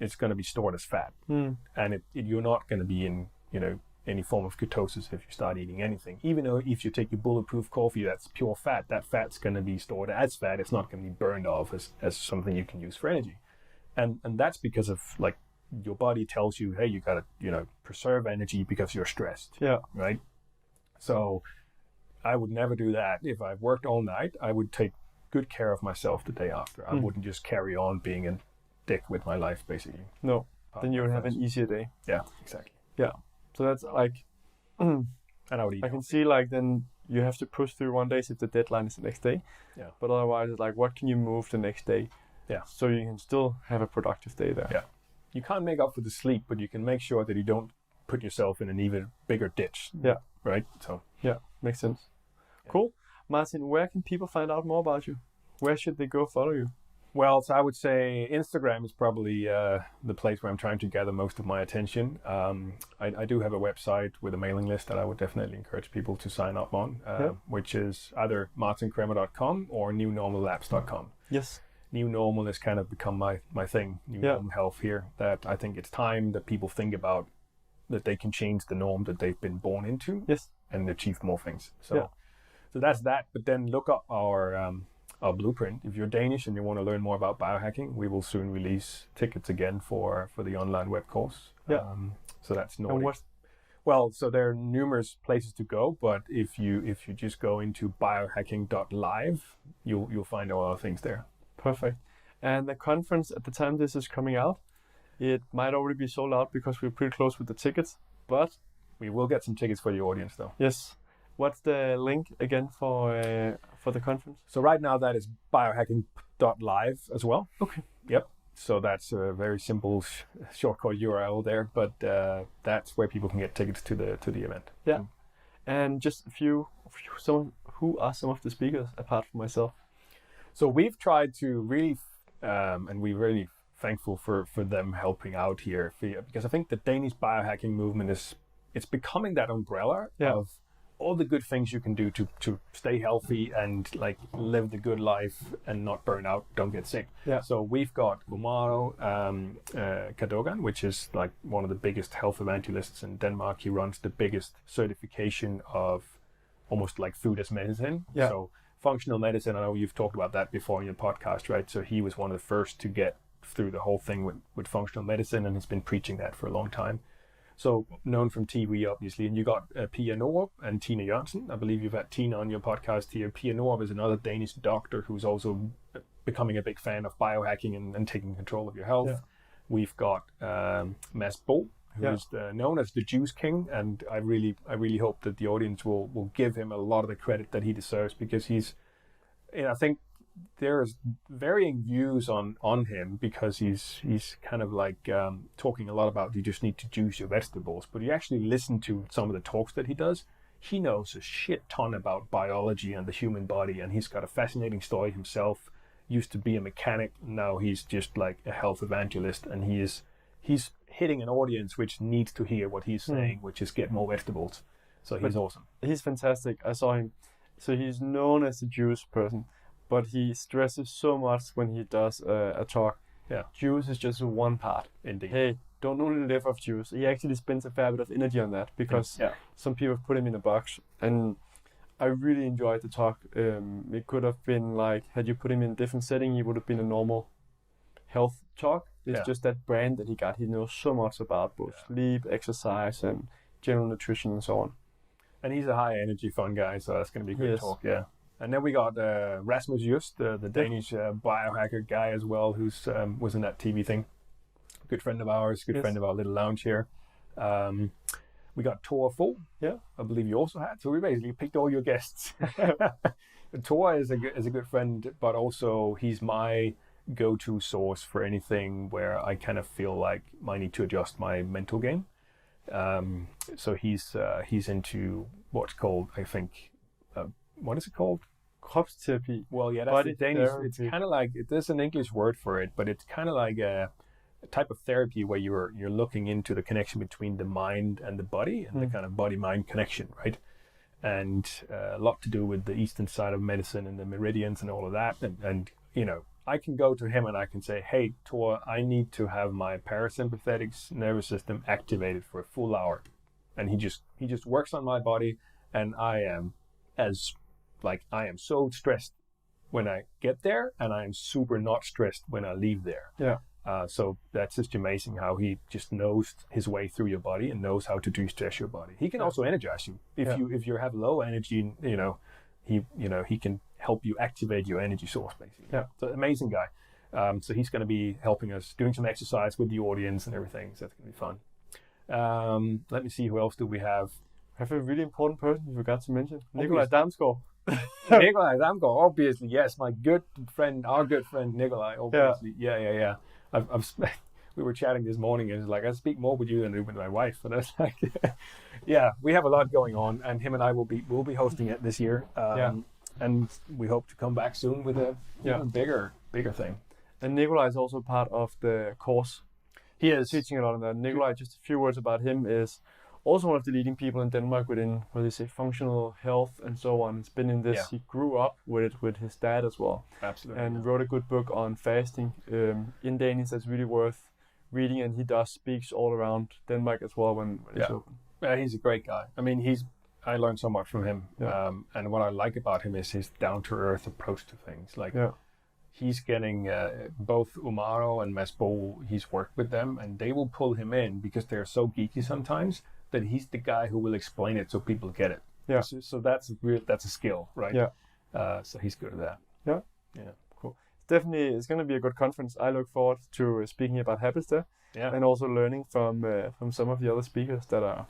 B: it's gonna be stored as fat, and you're not gonna be in any form of ketosis if you start eating anything. Even though if you take your bulletproof coffee, that's pure fat, that fat's going to be stored as fat. It's not going to be burned off as something you can use for energy. And that's because of, like, your body tells you, hey, you got to, preserve energy because you're stressed. Yeah. Right? So I would never do that. If I worked all night, I would take good care of myself the day after. I wouldn't just carry on being a dick with my life, basically.
A: No. Then you would have an easier day.
B: Yeah, exactly.
A: Yeah. So that's like,
B: and I
A: can see, like, then you have to push through one day if the deadline is the next day. Yeah. But otherwise, it's like, what can you move the next day? Yeah. So you can still have a productive day there.
B: Yeah. You can't make up for the sleep, but you can make sure that you don't put yourself in an even bigger ditch. Yeah. Right? So.
A: Yeah, makes sense. Yeah. Cool. Martin, where can people find out more about you? Where should they go follow you?
B: Well, so I would say Instagram is probably the place where I'm trying to gather most of my attention. I do have a website with a mailing list that I would definitely encourage people to sign up on, which is either martinkremmer.com or newnormallabs.com.
A: Yes.
B: New Normal has kind of become my thing, New Normal Health here, that I think it's time that people think about that they can change the norm that they've been born into and achieve more things. So So that's that. But then look up our blueprint. If you're Danish and you want to learn more about biohacking, we will soon release tickets again for the online web course.
A: Yeah.
B: So that's Nordic.
A: And what?
B: Well, so there are numerous places to go, but if you just go into biohacking.live, you'll find all our things there.
A: Perfect. And the conference, at the time this is coming out, it might already be sold out because we're pretty close with the tickets, but
B: we will get some tickets for the audience though.
A: Yes. What's the link again for the conference?
B: So right now that is biohacking.live as well.
A: Okay.
B: Yep. So that's a very simple shortcut URL there, but that's where people can get tickets to the event.
A: Yeah. And just who are some of the speakers apart from myself?
B: So we've tried to really, and we're really thankful for them helping out here, because I think the Danish biohacking movement it's becoming that umbrella of all the good things you can do to stay healthy and like live the good life and not burn out, don't get sick.
A: Yeah.
B: So we've got Umaro Cadogan, which is like one of the biggest health evangelists in Denmark. He runs the biggest certification of almost like food as medicine.
A: Yeah.
B: So functional medicine, I know you've talked about that before in your podcast, right? So he was one of the first to get through the whole thing with functional medicine, and he's been preaching that for a long time. So known from TV, obviously, and you got Pia Norup and Tina Jørgensen. I believe you've had Tina on your podcast here. Pia Norup is another Danish doctor who's also becoming a big fan of biohacking and taking control of your health. Yeah. We've got Mads Bo, who is known as the Juice King, and I really hope that the audience will give him a lot of the credit that he deserves, because he's, I think there's varying views on him, because he's kind of like talking a lot about you just need to juice your vegetables, but you actually listen to some of the talks that he does, he knows a shit ton about biology and the human body, and he's got a fascinating story himself. Used to be a mechanic, now he's just like a health evangelist, and he's hitting an audience which needs to hear what he's saying, which is get more vegetables. So he's awesome.
A: He's fantastic. I saw him. So he's known as a juice person, but he stresses so much when he does a talk.
B: Yeah.
A: Juice is just one part.
B: Indeed.
A: Hey, don't only live off juice. He actually spends a fair bit of energy on that, because some people put him in a box. And I really enjoyed the talk. It could have been like, had you put him in a different setting, he would have been a normal health talk. It's just that brand that he got. He knows so much about both sleep, exercise, and general nutrition and so on.
B: And he's a high energy, fun guy, so that's going to be a good talk. Yeah. And then we got Rasmus Just, the Danish biohacker guy as well, who's was in that TV thing. Good friend of ours, friend of our little lounge here. We got Thor Fogh. Yeah, I believe you also had. So we basically picked all your guests. Thor is a good friend, but also he's my go-to source for anything where I kind of feel like I need to adjust my mental game. So he's into what's called, I think, what is it called?
A: Kropsterapi.
B: Well, yeah, that's the Danish. Therapy. It's kind of like, there's an English word for it, but it's kind of like a type of therapy where you're looking into the connection between the mind and the body, and the kind of body-mind connection, right? And a lot to do with the eastern side of medicine and the meridians and all of that. And I can go to him and I can say, hey, Thor, I need to have my parasympathetic nervous system activated for a full hour. And he just works on my body, and I am so stressed when I get there, and I am super not stressed when I leave there.
A: Yeah.
B: So that's just amazing how he just knows his way through your body and knows how to de-stress your body. He can also energize you. If you have low energy, he can help you activate your energy source, basically.
A: Yeah.
B: So amazing guy. So he's going to be helping us, doing some exercise with the audience and everything. So that's going to be fun. Let me see, who else do we have?
A: I have a really important person you forgot to mention. Nikolaj Damsgaard.
B: Nikolaj Damsgaard, obviously, yes, our good friend Nikolaj, obviously. Yeah. We were chatting this morning, and it's like, I speak more with you than with my wife. And I was like, yeah, we have a lot going on, and him and I will be hosting it this year. And we hope to come back soon with a bigger thing. And
A: Nikolaj is also part of the course.
B: He is
A: teaching a lot on that. Nikolaj, just a few words about him, is also one of the leading people in Denmark within, functional health and so on. It's been in this. Yeah. He grew up with it with his dad as well.
B: Absolutely.
A: And wrote a good book on fasting in Danish that's really worth reading. And he speaks all around Denmark as well when it's open.
B: Yeah, he's a great guy. I mean, he's I learned so much from him.
A: Yeah.
B: And what I like about him is his down-to-earth approach to things. Like, he's getting both Umaro and Masbo, he's worked with them, and they will pull him in because they're so geeky sometimes that he's the guy who will explain it so people get it.
A: Yeah.
B: So that's a skill, right?
A: Yeah.
B: So he's good at that.
A: Yeah.
B: Yeah.
A: Cool. Definitely, it's going to be a good conference. I look forward to speaking about habits there.
B: Yeah.
A: And also learning from some of the other speakers that are,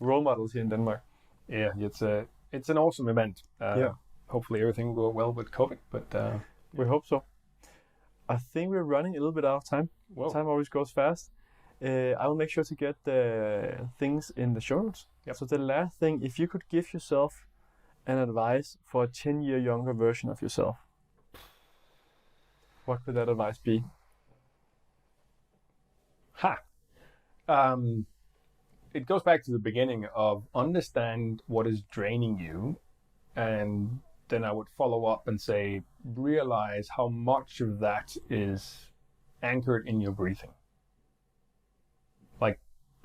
A: role models here in Denmark.
B: Yeah, it's an awesome event. Hopefully everything will go well with COVID, but
A: we hope so. I think we're running a little bit out of time.
B: Whoa.
A: Time always goes fast. I will make sure to get the things in the show notes.
B: Yep.
A: So the last thing, if you could give yourself an advice for a 10-year younger version of yourself, what could that advice be?
B: It goes back to the beginning of understand what is draining you, and then I would follow up and say, realize how much of that is anchored in your breathing. Like,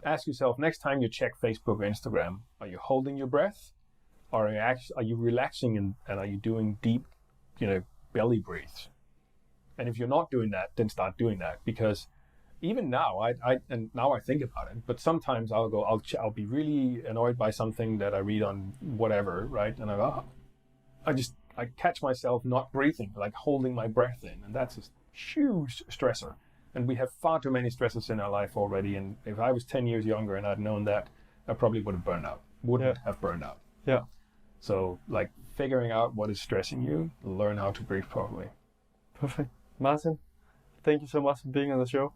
B: ask yourself, next time you check Facebook or Instagram, are you holding your breath? Or are you relaxing and are you doing deep, belly breaths? And if you're not doing that, then start doing that, because even now, and now I think about it, but sometimes I'll be really annoyed by something that I read on whatever, right? And I catch myself not breathing, like holding my breath in, and that's a huge stressor. And we have far too many stressors in our life already. And if I was 10 years younger and I'd known that, I probably would have burned out. Wouldn't have burned out.
A: Yeah.
B: So, like, figuring out what is stressing you, learn how to breathe properly.
A: Perfect. Martin, thank you so much for being on the show.